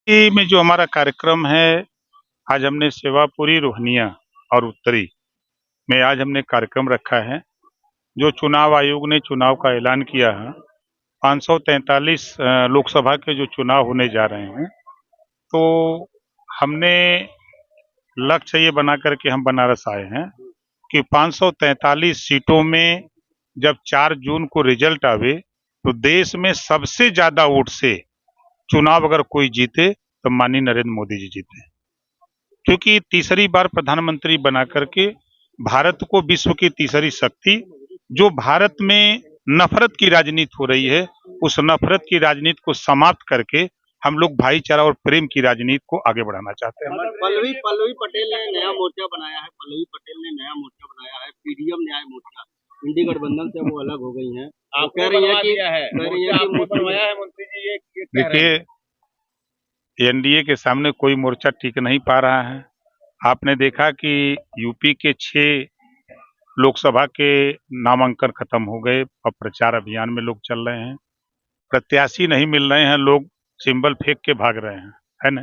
में जो हमारा कार्यक्रम है, आज हमने सेवापुरी, रोहनिया और उत्तरी में आज हमने कार्यक्रम रखा है। जो चुनाव आयोग ने चुनाव का ऐलान किया है, 543 लोकसभा के जो चुनाव होने जा रहे हैं, तो हमने लक्ष्य ये बना करके हम बनारस आए हैं कि 543 सीटों में जब 4 जून को रिजल्ट आवे, तो देश में सबसे ज्यादा वोट से चुनाव अगर कोई जीते तो माननीय नरेंद्र मोदी जी जीते, क्योंकि तीसरी बार प्रधानमंत्री बना करके भारत को विश्व की तीसरी शक्ति, जो भारत में नफरत की राजनीति हो रही है, उस नफरत की राजनीति को समाप्त करके हम लोग भाईचारा और प्रेम की राजनीति को आगे बढ़ाना चाहते हैं। पल्लवी पल्लवी पटेल ने नया मोर्चा बनाया है। पल्लवी पटेल ने नया मोर्चा बनाया है, पीडीएम न्याय मोर्चा। इंडी गठबंधन से वो अलग हो गई हैं। आप कह रही हैं कि बनवाया है मंत्री जी, ये देखिए, एनडीए के सामने कोई मोर्चा टिक नहीं पा रहा है। आपने देखा कि यूपी के 6 लोकसभा के नामांकन खत्म हो गए, अब प्रचार अभियान में लोग चल रहे हैं, प्रत्याशी नहीं मिल रहे हैं, लोग सिंबल फेंक के भाग रहे हैं, है ना।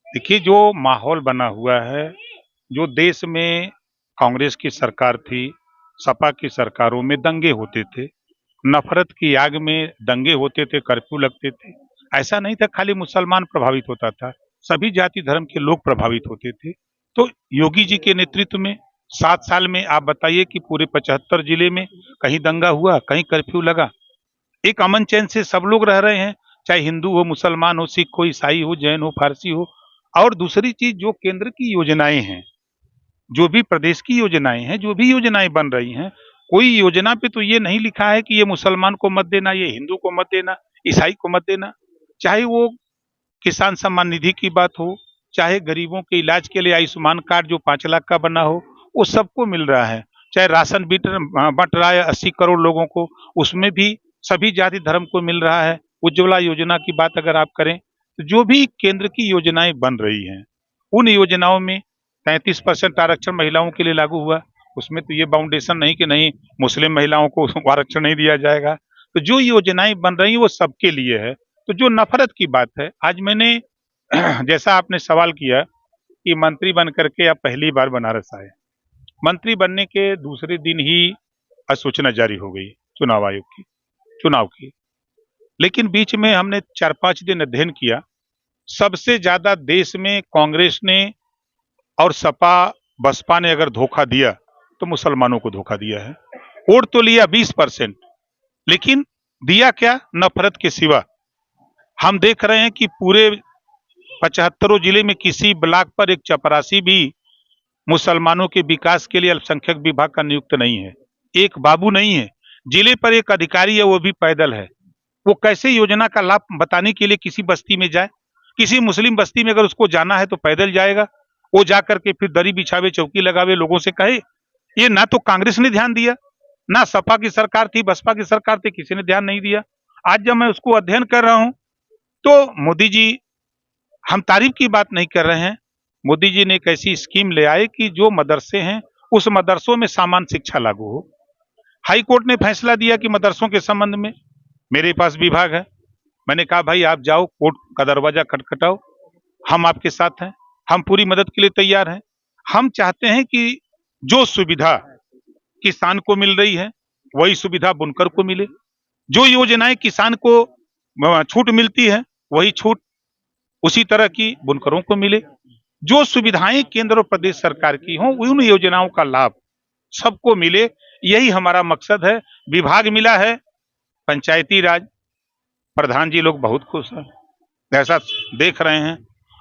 देखिए, जो माहौल बना हुआ है, जो देश में कांग्रेस की सरकार थी, सपा की सरकारों में दंगे होते थे, नफरत की आग में दंगे होते थे, कर्फ्यू लगते थे। ऐसा नहीं था खाली मुसलमान प्रभावित होता था, सभी जाति धर्म के लोग प्रभावित होते थे। तो योगी जी के नेतृत्व में 7 साल में आप बताइए कि पूरे 75 जिले में कहीं दंगा हुआ, कहीं कर्फ्यू लगा, एक अमन चैन से सब लोग रह रहे हैं, चाहे हिंदू हो, मुसलमान हो, सिख हो, ईसाई हो, जैन हो, फारसी हो। और दूसरी चीज, जो केंद्र की योजनाएं हैं, जो भी प्रदेश की योजनाएं हैं, जो भी योजनाएं बन रही हैं, कोई योजना पे तो ये नहीं लिखा है कि ये मुसलमान को मत देना, ये हिंदू को मत देना, ईसाई को मत देना। चाहे वो किसान सम्मान निधि की बात हो, चाहे गरीबों के इलाज के लिए आयुष्मान कार्ड जो 5 लाख का बना हो, वो सबको मिल रहा है। चाहे राशन बंट रहा है 80 करोड़ लोगों को, उसमें भी सभी जाति धर्म को मिल रहा है। उज्ज्वला योजना की बात अगर आप करें, तो जो भी केंद्र की योजनाएं बन रही हैं, उन योजनाओं में 33% आरक्षण महिलाओं के लिए लागू हुआ। उसमें तो ये बाउंडेशन नहीं कि नहीं मुस्लिम महिलाओं को आरक्षण नहीं दिया जाएगा। तो जो योजनाएं बन रही हैं वो सबके लिए है। तो जो नफरत की बात है, आज मैंने जैसा आपने सवाल किया कि मंत्री बन करके आप पहली बार बनारस आए, मंत्री बनने के दूसरे दिन ही अधिसूचना जारी हो गई चुनाव आयोग की, चुनाव की। लेकिन बीच में हमने 4-5 दिन अध्ययन किया। सबसे ज्यादा देश में कांग्रेस ने और सपा बसपा ने अगर धोखा दिया तो मुसलमानों को धोखा दिया है। वोट तो लिया 20%, लेकिन दिया क्या? नफरत के सिवा। हम देख रहे हैं कि पूरे 75 जिले में किसी ब्लॉक पर एक चपरासी भी मुसलमानों के विकास के लिए अल्पसंख्यक विभाग का नियुक्त नहीं है, एक बाबू नहीं है। जिले पर एक अधिकारी है, वो भी पैदल है। वो कैसे योजना का लाभ बताने के लिए किसी बस्ती में जाए? किसी मुस्लिम बस्ती में अगर उसको जाना है तो पैदल जाएगा, वो जाकर के फिर दरी बिछावे, चौकी लगावे, लोगों से कहे। ये ना तो कांग्रेस ने ध्यान दिया, ना सपा की सरकार थी, बसपा की सरकार थी, किसी ने ध्यान नहीं दिया। आज जब मैं उसको अध्ययन कर रहा हूं, तो मोदी जी, हम तारीफ की बात नहीं कर रहे हैं, मोदी जी ने एक ऐसी स्कीम ले आए कि जो मदरसे हैं उस मदरसों में सामान्य शिक्षा लागू हो। हाई कोर्ट ने फैसला दिया कि मदरसों के संबंध में मेरे पास विभाग है। मैंने कहा भाई आप जाओ, कोर्ट का दरवाजा खटखटाओ, हम आपके साथ हैं, हम पूरी मदद के लिए तैयार हैं। हम चाहते हैं कि जो सुविधा किसान को मिल रही है वही सुविधा बुनकर को मिले, जो योजनाएं किसान को छूट मिलती है वही छूट उसी तरह की बुनकरों को मिले। जो सुविधाएं केंद्र और प्रदेश सरकार की हों, उन योजनाओं का लाभ सबको मिले, यही हमारा मकसद है। विभाग मिला है पंचायती राज, प्रधान जी लोग बहुत खुश हैं, ऐसा देख रहे हैं।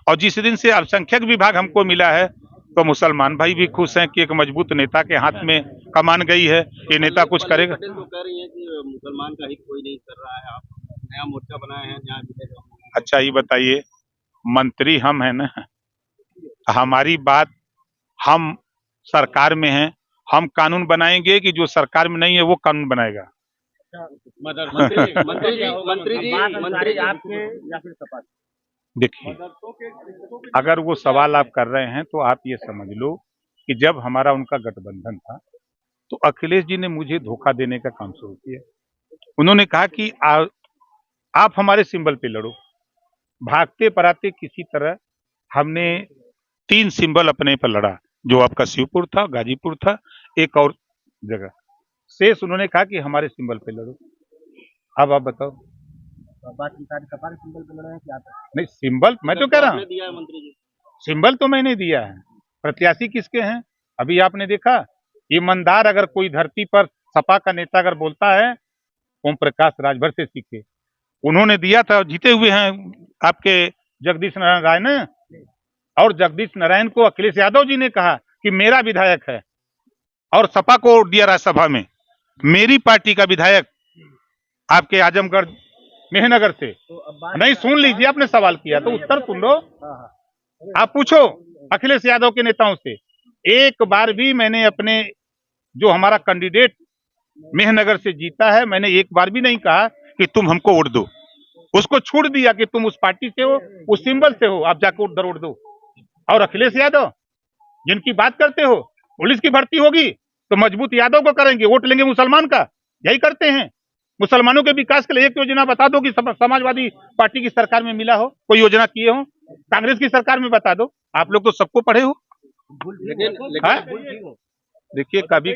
और जिस दिन से अल्पसंख्यक विभाग हमको मिला है, तो मुसलमान भाई भी खुश हैं कि एक मजबूत नेता के हाथ में कमान गई है, ये नेता कुछ करेगा। पटेल तो कह रही है कि मुसलमान का हित कोई नहीं कर रहा है, आप नया मोर्चा बनाए हैं, न्याय मिलेगा। अच्छा ये बताइए, मंत्री हम हैं ना, हमारी बात, हम सरकार में हैं, हम कानून बनाएंगे कि जो सरकार में नहीं है वो कानून बनाएगा? मंत्री आपके या फिर सपा? देखिए, अगर वो सवाल आप कर रहे हैं तो आप ये समझ लो कि जब हमारा उनका गठबंधन था तो अखिलेश जी ने मुझे धोखा देने का काम शुरू किया। उन्होंने कहा कि आप हमारे सिंबल पे लड़ो। भागते पराते किसी तरह हमने 3 सिंबल अपने पर लड़ा, जो आपका शिवपुर था, गाजीपुर था, एक और जगह शेष उन्होंने कहा कि हमारे सिंबल पे लड़ो। अब आप बताओ। सिंबल पे लड़े हैं क्या? नहीं, सिंबल मैं तो कह रहा हूँ, दिया है मंत्री जी। सिंबल तो मैंने दिया है, प्रत्याशी किसके हैं? अभी आपने देखा, ईमानदार अगर कोई धरती पर सपा का नेता अगर बोलता है, ओम प्रकाश राजभर से सीखे। उन्होंने दिया था, जीते हुए हैं आपके जगदीश नारायण राय ने, और जगदीश नारायण को अखिलेश यादव जी ने कहा कि मेरा विधायक है, और सपा को वोट दिया राज्यसभा में। मेरी पार्टी का विधायक आपके आजमगढ़ मेहनगर से नहीं, सुन लीजिए, आपने सवाल किया तो उत्तर सुन लो। आप पूछो अखिलेश यादव के नेताओं से, एक बार भी मैंने अपने जो हमारा कैंडिडेट मेहनगर से जीता है, मैंने एक बार भी नहीं कहा कि तुम हमको वोट दो। उसको छूट दिया कि तुम उस पार्टी से हो, उस सिंबल से हो, आप जाकर वोट दो। और अखिलेश यादव जिनकी बात करते हो, पुलिस की भर्ती होगी तो मजबूत यादव को करेंगे, वोट लेंगे मुसलमान का, यही करते हैं। मुसलमानों के विकास के लिए एक योजना बता दो कि समाजवादी पार्टी की सरकार में मिला हो, कोई योजना किए हो, कांग्रेस की सरकार में बता दो। आप लोग तो सबको पढ़े हो। लेकिन देखिए, कभी